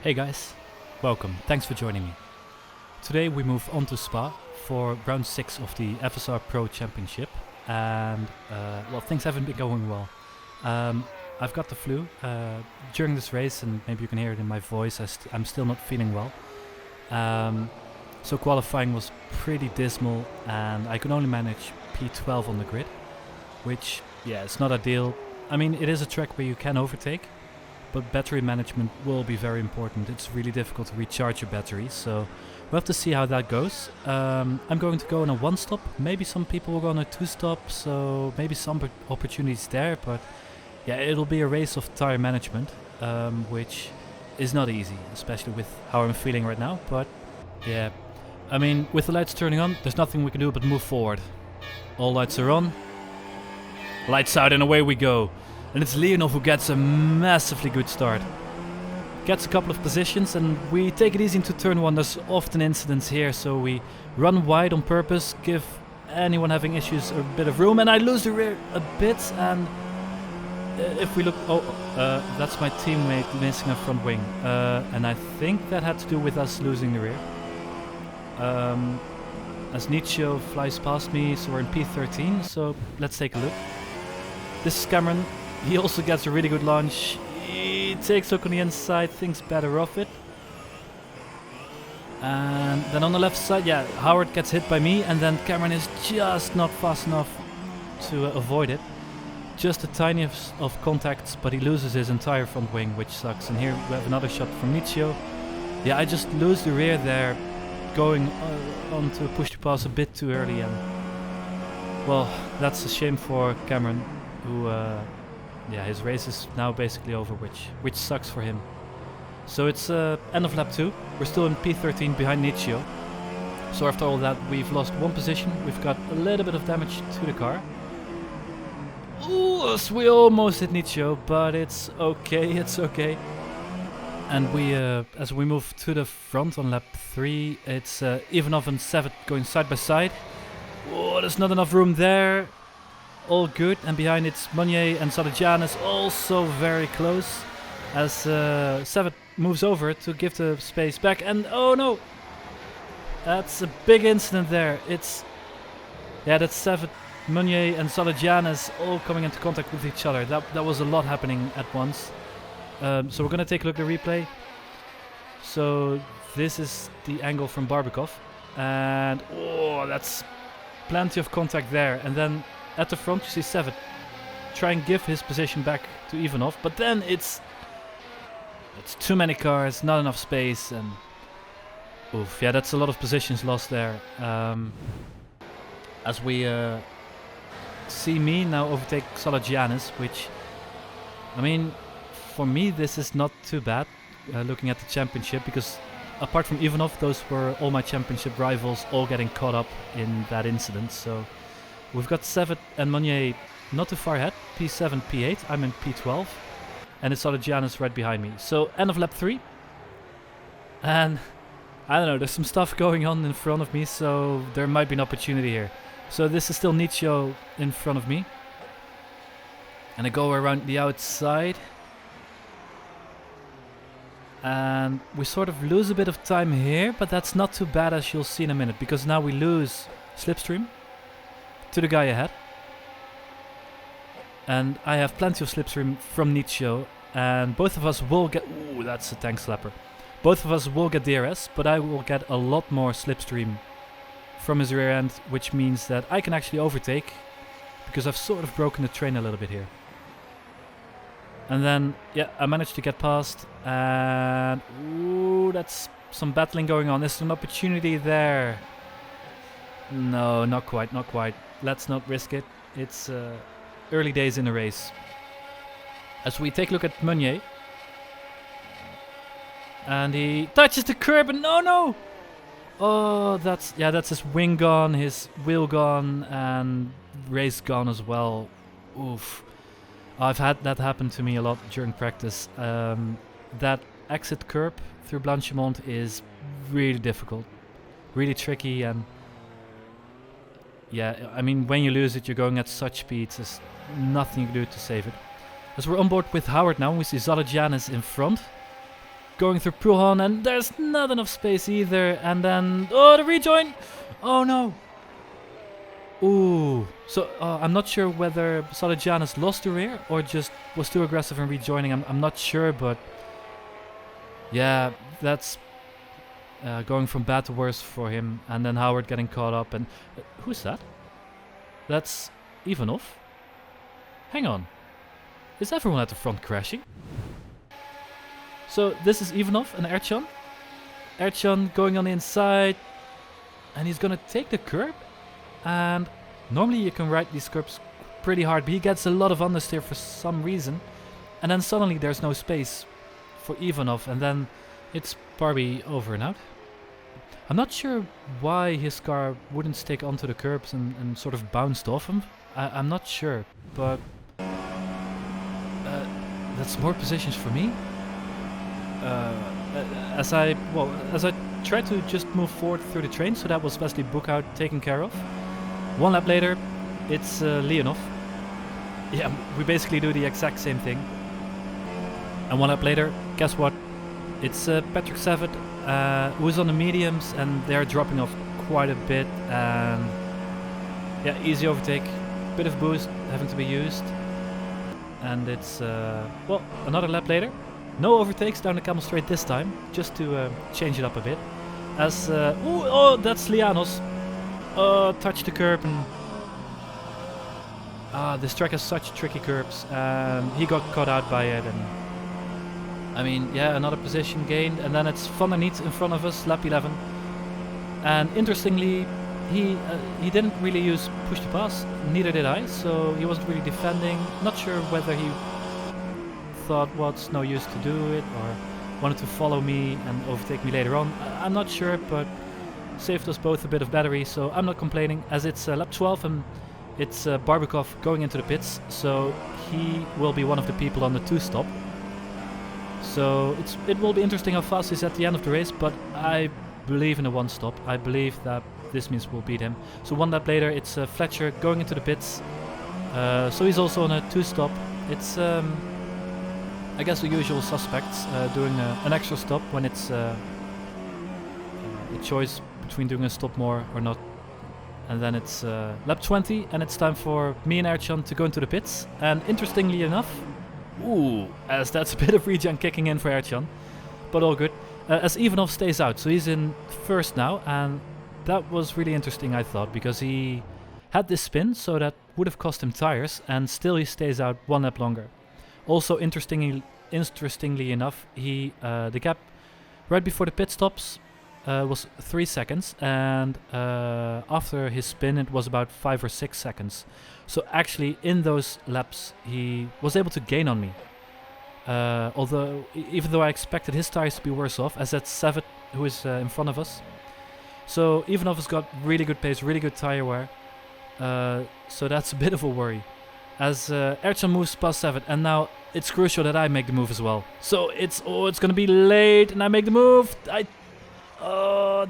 Hey guys, welcome, thanks for joining me. Today we move on to Spa for round 6 of the FSR Pro Championship, and well, things haven't been going well. I've got the flu during this race, and maybe you can hear it in my voice. I'm still not feeling well. So qualifying was pretty dismal, and I could only manage P12 on the grid, which, yeah, it's not ideal. I mean, it is a track where you can overtake, but battery management will be very important. It's really difficult to recharge your battery, so we'll have to see how that goes. I'm going to go on a 1-stop. Maybe some people will go on a 2-stop, so maybe some opportunities there, but yeah, it'll be a race of tire management, which is not easy, especially with how I'm feeling right now. But yeah, I mean, with the lights turning on, there's nothing we can do but move forward. All lights are on, lights out, and away we go. And it's Leonov who gets a massively good start. Gets a couple of positions, and we take it easy into turn 1. There's often incidents here, so we run wide on purpose, give anyone having issues a bit of room, and I lose the rear a bit, and if we look... that's my teammate missing a front wing. And I think that had to do with us losing the rear. As Nietzsche flies past me, so we're in P13, so let's take a look. This is Cameron. He also gets a really good launch. He takes hook on the inside, thinks better of it. And then on the left side, yeah, Howard gets hit by me, and then Cameron is just not fast enough to avoid it. Just a tiniest of contacts, but he loses his entire front wing, which sucks. And here we have another shot from Nietzsche. Yeah, I just lose the rear there, going on to push to pass a bit too early, and well, that's a shame for Cameron, who yeah, his race is now basically over, which sucks for him. So it's end of lap 2. We're still in P13 behind Nietzsche. So after all that, we've lost 1 position. We've got a little bit of damage to the car. Ooh, we almost hit Nietzsche, but it's okay, it's okay. And we, as we move to the front on lap 3, it's Ivanov and Savitt going side by side. Oh, there's not enough room there. All good, and behind it's Meunier and Sadagianis, also very close, as Savitt moves over to give the space back, and oh no! That's a big incident there. It's... yeah, that's Savitt, Meunier and Sadagianis all coming into contact with each other. That was a lot happening at once. So we're gonna take a look at the replay. So this is the angle from Barbikov, and oh, that's plenty of contact there, and then at the front you see Savitt try and give his position back to Ivanov, but then it's too many cars, not enough space, and oof, yeah, that's a lot of positions lost there. As we see me now overtake Sadagianis, which, I mean, for me this is not too bad looking at the championship, because apart from Ivanov, those were all my championship rivals all getting caught up in that incident. So we've got Savitt and Meunier not too far ahead, P7, P8, I'm in P12, and it's Sadagianis right behind me. So end of lap 3, and I don't know, there's some stuff going on in front of me, so there might be an opportunity here. So this is still Nietzsche in front of me, and I go around the outside, and we sort of lose a bit of time here, but that's not too bad, as you'll see in a minute, because now we lose slipstream to the guy ahead, and I have plenty of slipstream from Nietzsche, and both of us will get... ooh, that's a tank slapper. Both of us will get DRS, but I will get a lot more slipstream from his rear end, which means that I can actually overtake, because I've sort of broken the train a little bit here. And then, yeah, I managed to get past, and ooh, that's some battling going on. There's an opportunity there. No, not quite, not quite. Let's not risk it. It's early days in the race. As we take a look at Meunier, and he touches the curb, and no! Oh, that's his wing gone, his wheel gone, and race gone as well. Oof. I've had that happen to me a lot during practice. That exit curb through Blanchimont is really difficult, really tricky, and yeah, I mean, when you lose it, you're going at such speeds, there's nothing you can do to save it. As we're on board with Howard now, we see Sadagianis in front. going through Pruhan, and there's not enough space either. And then, oh, the rejoin! Oh no! Ooh, so I'm not sure whether Salajan has lost the rear or just was too aggressive in rejoining. I'm not sure, but yeah, that's going from bad to worse for him. And then Howard getting caught up. And who's that? That's Ivanov. Hang on, is everyone at the front crashing? So this is Ivanov and Erchan. Erchan going on the inside, and he's gonna take the curb. And normally you can ride these curbs pretty hard, but he gets a lot of understeer for some reason. And then suddenly there's no space for Ivanov, and then it's Barbie over and out. I'm not sure why his car wouldn't stick onto the curbs and sort of bounced off him. I'm not sure, but that's more positions for me. As I tried to just move forward through the train, so that was Wesley Bookhout taken care of. One lap later, it's Leonov. Yeah, we basically do the exact same thing. And one lap later, guess what? It's Patrick Savitt, who's on the mediums, and they're dropping off quite a bit. And yeah, easy overtake, bit of boost having to be used. And it's, well, another lap later. No overtakes down the Camel Straight this time, just to change it up a bit. As, oh, that's Lianos. Touched the curb, and this track has such tricky curbs, and he got caught out by it. And I mean, yeah, another position gained, and then it's Van der Niet in front of us, lap 11. And interestingly, he didn't really use push to pass, neither did I, so he wasn't really defending. Not sure whether he thought what's no use to do it, or wanted to follow me and overtake me later on. I'm not sure, but saved us both a bit of battery, so I'm not complaining, as it's lap 12 and it's Barbakov going into the pits, so he will be one of the people on the 2-stop. So it will be interesting how fast he's at the end of the race, but I believe in a 1-stop. I believe that this means we'll beat him. So one lap later, it's Fletcher going into the pits, so he's also on a 2-stop. It's I guess the usual suspects doing an extra stop when it's a choice between doing a stop more or not. And then it's lap 20, and it's time for me and Erchan to go into the pits. And interestingly enough, as that's a bit of regen kicking in for Erchan, but all good. As Ivanov stays out, so he's in first now, and that was really interesting, I thought, because he had this spin, so that would have cost him tires, and still he stays out one lap longer. Also, interestingly enough, the gap right before the pit stops was 3 seconds, and after his spin it was about 5 or 6 seconds. So actually in those laps he was able to gain on me. Although, even though I expected his tires to be worse off, as that's Savitt who is in front of us. So Ivanov has got really good pace, really good tire wear. So that's a bit of a worry. As Erchan moves past Savitt, and now it's crucial that I make the move as well. So it's gonna be late, and I make the move.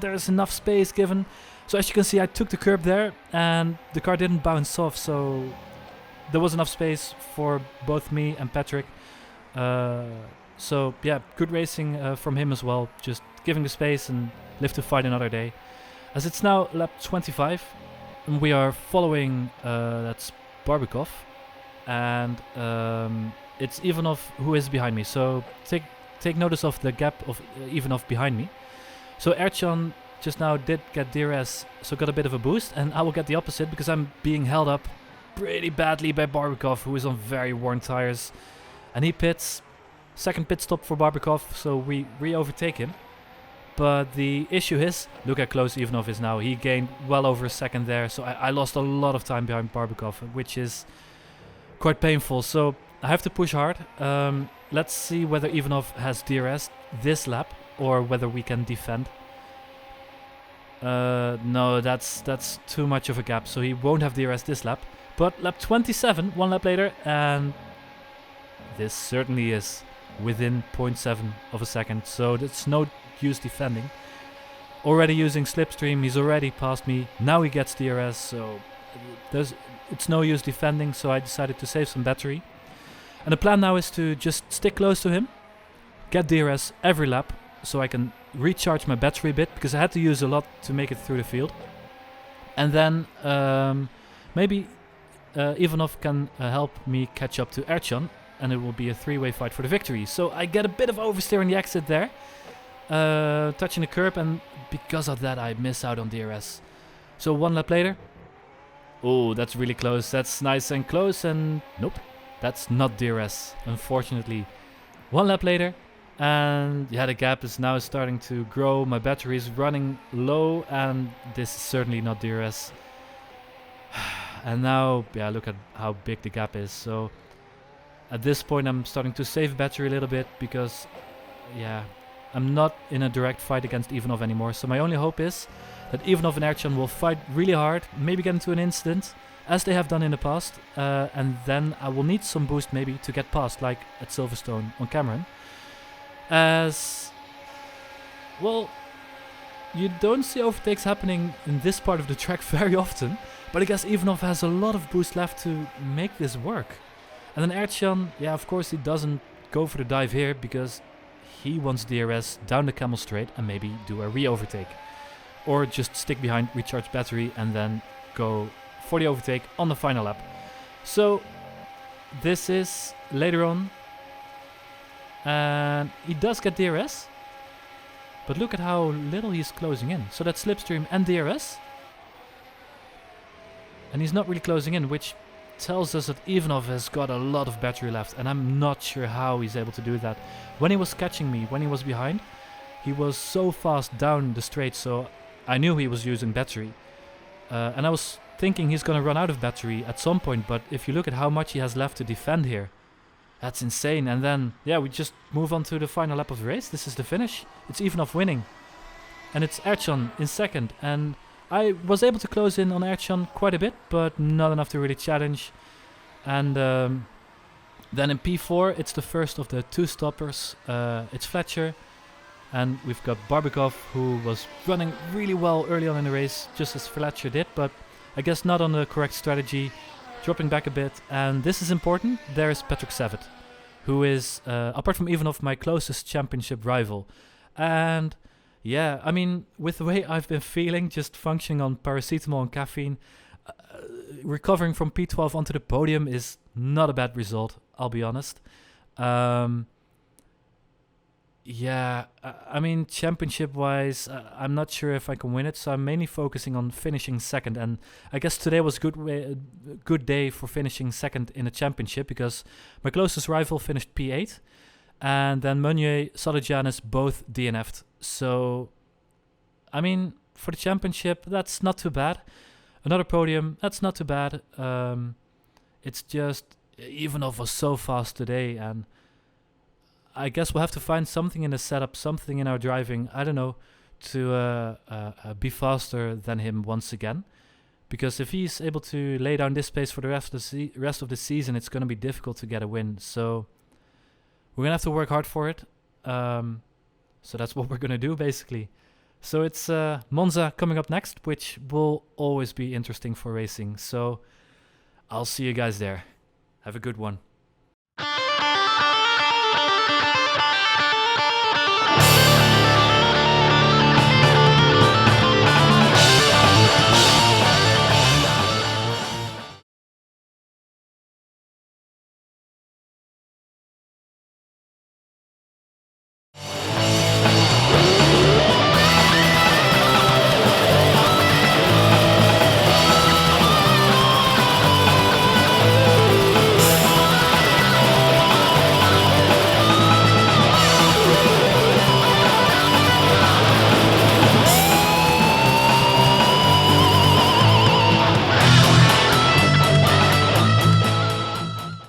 There's enough space given. So as you can see, I took the curb there, and the car didn't bounce off. So there was enough space for both me and Patrick. So yeah, good racing from him as well. Just giving the space and live to fight another day. As it's now lap 25, and we are following that's Barbakov, and it's Ivanov who is behind me. So take notice of the gap of Ivanov behind me. So Erchan just now did get DRS, so got a bit of a boost, and I will get the opposite because I'm being held up pretty badly by Barbakov, who is on very worn tires, and he pits. Second pit stop for Barbakov, so we re-overtake him. But the issue is, look how close Ivanov is now. He gained well over a second there, so I lost a lot of time behind Barbakov, which is quite painful. So I have to push hard. Let's see whether Ivanov has DRS this lap, or whether we can defend. No, that's too much of a gap, so he won't have DRS this lap. But lap 27, one lap later, and this certainly is within 0.7 of a second, so that's no use defending. Already using slipstream, he's already passed me. Now he gets DRS, so it's no use defending, so I decided to save some battery. And the plan now is to just stick close to him, get DRS every lap so I can recharge my battery a bit, because I had to use a lot to make it through the field. And then maybe Ivanov can help me catch up to Ercan, and it will be a three-way fight for the victory. So I get a bit of oversteer on the exit there, touching the curb, and because of that I miss out on DRS. So 1 lap later, oh, that's really close, that's nice and close, and nope, that's not DRS, unfortunately. 1 lap later, and yeah, the gap is now starting to grow, my battery is running low, and this is certainly not DRS. And now, yeah, look at how big the gap is. So at this point I'm starting to save battery a little bit, because yeah, I'm not in a direct fight against Ivanov anymore. So my only hope is that Ivanov and Ercan will fight really hard, maybe get into an incident, as they have done in the past, and then I will need some boost maybe to get past, like at Silverstone on Cameron. As well, you don't see overtakes happening in this part of the track very often, but I guess Ivanov has a lot of boost left to make this work. And then Ercan, yeah, of course he doesn't go for the dive here, because he wants DRS down the Camel Straight and maybe do a re-overtake. Or just stick behind, recharge battery, and then go for the overtake on the final lap. So this is later on, and he does get DRS, but look at how little he's closing in. So that's slipstream and DRS, and he's not really closing in, which tells us that Ivanov has got a lot of battery left, and I'm not sure how he's able to do that. When he was catching me, when he was behind, he was so fast down the straight, so I knew he was using battery. And I was thinking he's gonna run out of battery at some point, but if you look at how much he has left to defend here, that's insane. And then, yeah, we just move on to the final lap of the race. This is the finish. It's Ivanov winning, and it's Ercan in second, and I was able to close in on Ercan quite a bit, but not enough to really challenge. And then in P4, it's the first of the 2 stoppers. It's Fletcher, and we've got Barbakov, who was running really well early on in the race, just as Fletcher did, but I guess not on the correct strategy, dropping back a bit. And this is important. There's Patrick Savitt, who is, apart from Ivanov, my closest championship rival. And yeah, I mean, with the way I've been feeling, just functioning on paracetamol and caffeine, recovering from P12 onto the podium is not a bad result, I'll be honest. Yeah, I mean, championship-wise, I'm not sure if I can win it, so I'm mainly focusing on finishing second. And I guess today was a good day for finishing second in a championship, because my closest rival finished P8, and then Meunier, Sadagianis both DNF'd. So, I mean, for the championship, that's not too bad. Another podium, that's not too bad. It's just, Ivanov was so fast today, and I guess we'll have to find something in the setup, something in our driving, I don't know, to be faster than him once again. Because if he's able to lay down this pace for the rest of the season, it's going to be difficult to get a win. So we're going to have to work hard for it. So that's what we're going to do, basically. So it's Monza coming up next, which will always be interesting for racing. So I'll see you guys there. Have a good one.